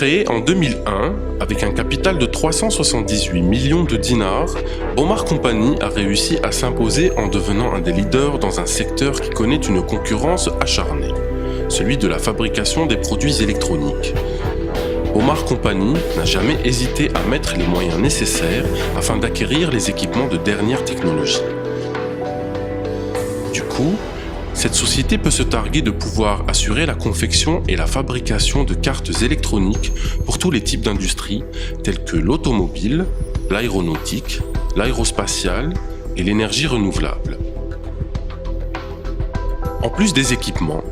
Créé en 2001, avec un capital de 378 millions de dinars, Bomar Company a réussi à s'imposer en devenant un des leaders dans un secteur qui connaît une concurrence acharnée, celui de la fabrication des produits électroniques. Bomar Company n'a jamais hésité à mettre les moyens nécessaires afin d'acquérir les équipements de dernière technologie. Du coup, cette société peut se targuer de pouvoir assurer la confection et la fabrication de cartes électroniques pour tous les types d'industries telles que l'automobile, l'aéronautique, l'aérospatiale et l'énergie renouvelable. En plus des équipements,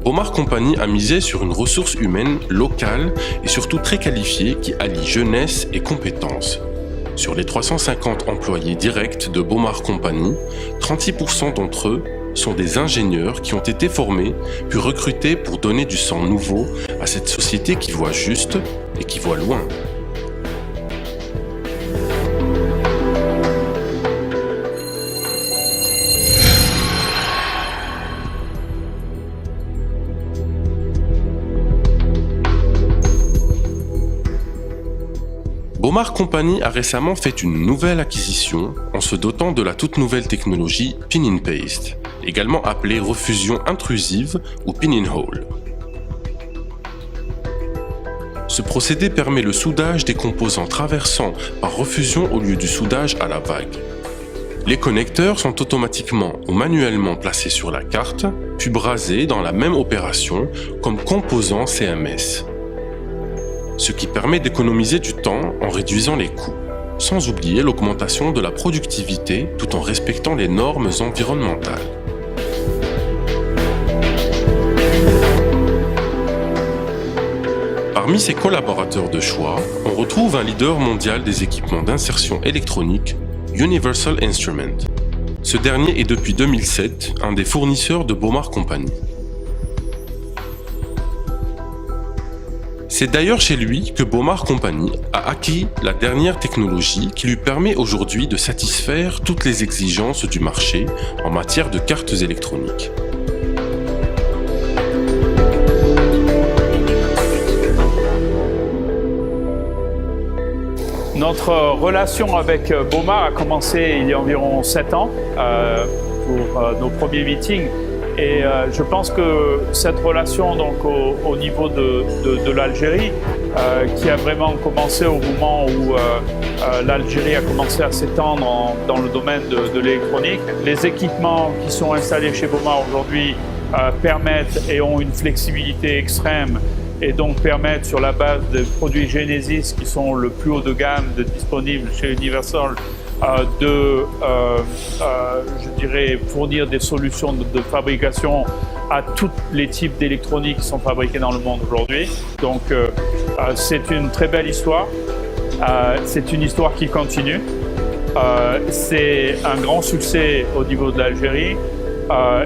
Bomar Company a misé sur une ressource humaine locale et surtout très qualifiée qui allie jeunesse et compétences. Sur les 350 employés directs de Bomar Company, 36% d'entre eux sont des ingénieurs qui ont été formés puis recrutés pour donner du sang nouveau à cette société qui voit juste et qui voit loin. Bomar Company a récemment fait une nouvelle acquisition en se dotant de la toute nouvelle technologie Pin in Paste, également appelée refusion intrusive ou Pin in Hole. Ce procédé permet le soudage des composants traversant par refusion au lieu du soudage à la vague. Les connecteurs sont automatiquement ou manuellement placés sur la carte, puis brasés dans la même opération comme composants CMS. Ce qui permet d'économiser du temps en réduisant les coûts, sans oublier l'augmentation de la productivité tout en respectant les normes environnementales. Parmi ses collaborateurs de choix, on retrouve un leader mondial des équipements d'insertion électronique, Universal Instrument. Ce dernier est depuis 2007 un des fournisseurs de Bomar Company. C'est d'ailleurs chez lui que Bomar Company a acquis la dernière technologie qui lui permet aujourd'hui de satisfaire toutes les exigences du marché en matière de cartes électroniques. Notre relation avec Bomar a commencé il y a environ 7 ans pour nos premiers meetings. Et je pense que cette relation donc, au niveau de l'Algérie, qui a vraiment commencé au moment où l'Algérie a commencé à s'étendre dans le domaine de l'électronique, les équipements qui sont installés chez Bomar aujourd'hui permettent et ont une flexibilité extrême et donc permettent sur la base des produits Genesis qui sont le plus haut de gamme disponibles chez Universal je dirais, fournir des solutions de fabrication à tous les types d'électronique qui sont fabriqués dans le monde aujourd'hui. Donc, c'est une très belle histoire. C'est une histoire qui continue. C'est un grand succès au niveau de l'Algérie.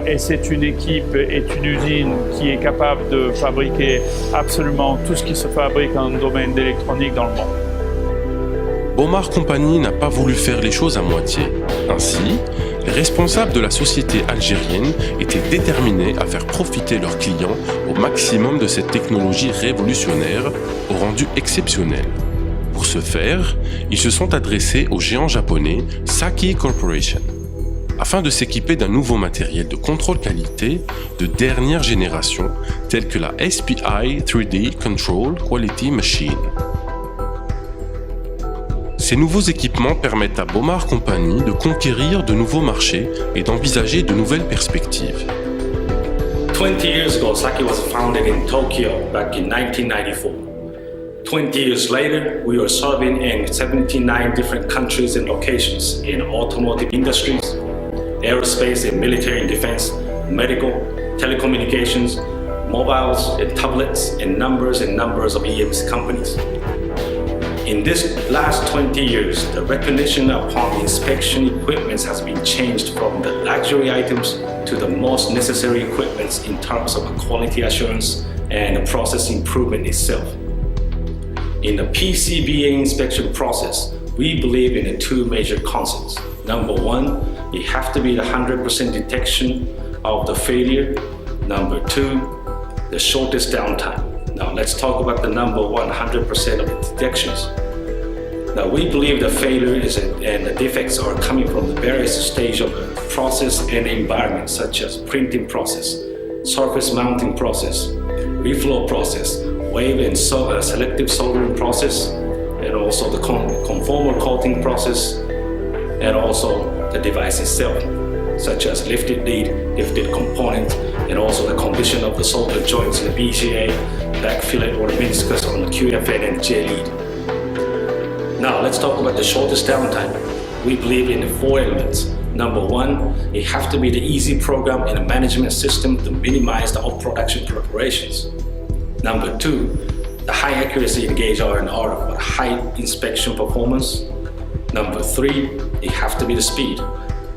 Et c'est une équipe et une usine qui est capable de fabriquer absolument tout ce qui se fabrique dans le domaine d'électronique dans le monde. Bomar Company n'a pas voulu faire les choses à moitié. Ainsi, les responsables de la société algérienne étaient déterminés à faire profiter leurs clients au maximum de cette technologie révolutionnaire au rendu exceptionnel. Pour ce faire, ils se sont adressés au géant japonais Saki Corporation, afin de s'équiper d'un nouveau matériel de contrôle qualité de dernière génération tel que la SPI 3D Control Quality Machine. Ces nouveaux équipements permettent à Bomar Company de conquérir de nouveaux marchés et d'envisager de nouvelles perspectives. 20 years ago, Saki was founded in Tokyo back in 1994. 20 years later, we are serving in 79 different countries and locations in automotive industries, aerospace and military and defense, medical, telecommunications, mobiles and tablets, and numbers of EMS companies. In this last 20 years, the recognition upon inspection equipment has been changed from the luxury items to the most necessary equipment in terms of quality assurance and the process improvement itself. In the PCBA inspection process, we believe in the two major concepts. Number one, you have to be the 100% detection of the failure. Number two, the shortest downtime. Now let's talk about the number 100% of detections. Now we believe the failure and the defects are coming from the various stages of the process and environment, such as printing process, surface mounting process, reflow process, wave and selective soldering process, and also the conformal coating process, and also the device itself, such as lifted lead, lifted component, and also the condition of the solder joints in the BCA, back fillet or meniscus on the QFN and J lead. Now let's talk about the shortest downtime. We believe in the 4 elements. Number 1, it has to be the easy program and a management system to minimize the off-production preparations. Number 2, the high accuracy in gauge R&R for high inspection performance. Number 3, it has to be the speed.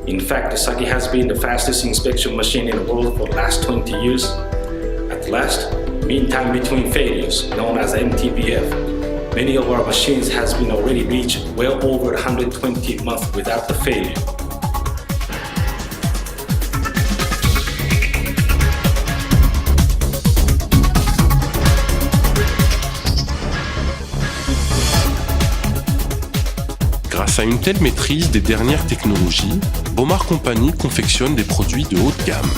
In fact, the Saki has been the fastest inspection machine in the world for the last 20 years. At last, mean time between failures, known as MTBF. Many of our machines has been already reached well over 120 months without the failure. Grâce à une telle maîtrise des dernières technologies, Bomar Company confectionne des produits de haute gamme.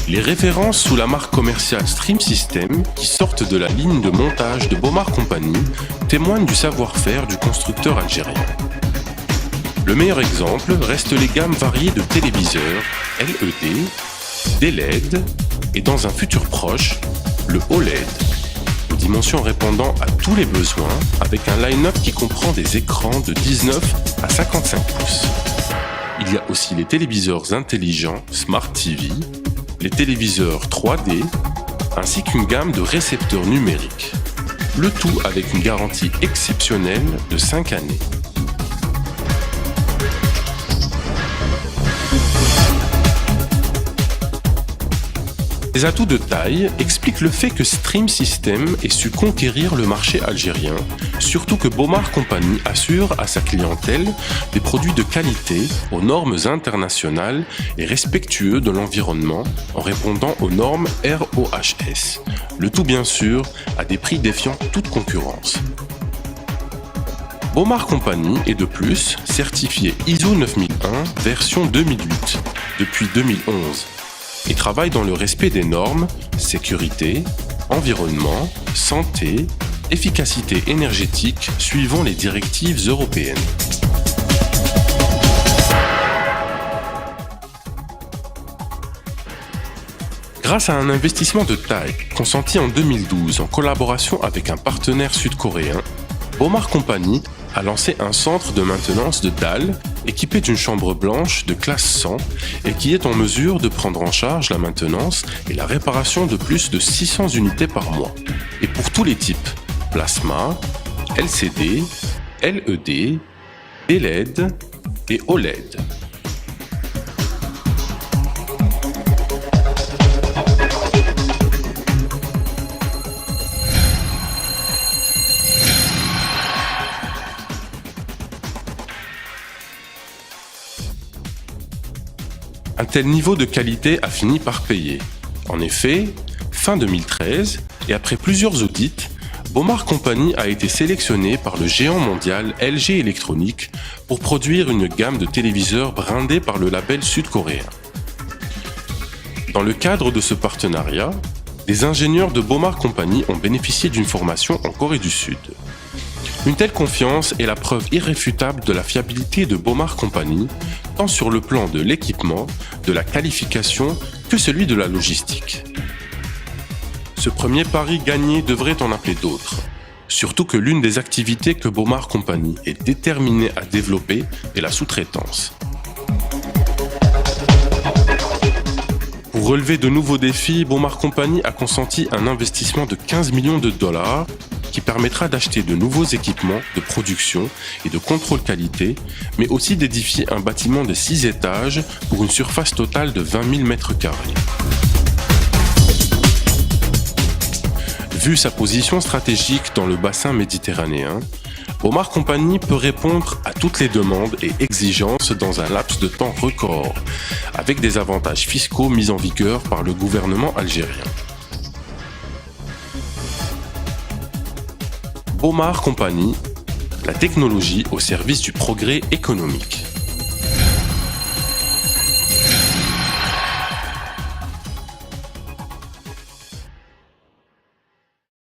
Les références sous la marque commerciale Stream System, qui sortent de la ligne de montage de Bomar Company, témoignent du savoir-faire du constructeur algérien. Le meilleur exemple reste les gammes variées de téléviseurs LED, des LED et dans un futur proche, le OLED, aux dimensions répondant à tous les besoins avec un line-up qui comprend des écrans de 19 à 55 pouces. Il y a aussi les téléviseurs intelligents Smart TV, les téléviseurs 3D, ainsi qu'une gamme de récepteurs numériques. Le tout avec une garantie exceptionnelle de 5 années. Les atouts de taille expliquent le fait que Stream System ait su conquérir le marché algérien, surtout que Bomar Company assure à sa clientèle des produits de qualité aux normes internationales et respectueux de l'environnement en répondant aux normes RoHS. Le tout bien sûr à des prix défiant toute concurrence. Bomar Company est de plus certifié ISO 9001 version 2008 depuis 2011. Et travaille dans le respect des normes sécurité, environnement, santé, efficacité énergétique suivant les directives européennes. Grâce à un investissement de taille consenti en 2012 en collaboration avec un partenaire sud-coréen, Bomar Company a lancé un centre de maintenance de dalles équipé d'une chambre blanche de classe 100 et qui est en mesure de prendre en charge la maintenance et la réparation de plus de 600 unités par mois. Et pour tous les types, plasma, LCD, LED, LED et OLED. Un tel niveau de qualité a fini par payer. En effet, fin 2013, et après plusieurs audits, Bomar Company a été sélectionné par le géant mondial LG Electronics pour produire une gamme de téléviseurs brandés par le label sud-coréen. Dans le cadre de ce partenariat, les ingénieurs de Bomar Company ont bénéficié d'une formation en Corée du Sud. Une telle confiance est la preuve irréfutable de la fiabilité de Bomar Company, tant sur le plan de l'équipement, de la qualification que celui de la logistique. Ce premier pari gagné devrait en appeler d'autres, surtout que l'une des activités que Bomar Company est déterminée à développer est la sous-traitance. Pour relever de nouveaux défis, Bomar Company a consenti un investissement de 15 millions de dollars qui permettra d'acheter de nouveaux équipements de production et de contrôle qualité, mais aussi d'édifier un bâtiment de 6 étages pour une surface totale de 20 000 m². Vu sa position stratégique dans le bassin méditerranéen, Bomar Company peut répondre à toutes les demandes et exigences dans un laps de temps record, avec des avantages fiscaux mis en vigueur par le gouvernement algérien. Bomar Company, la technologie au service du progrès économique.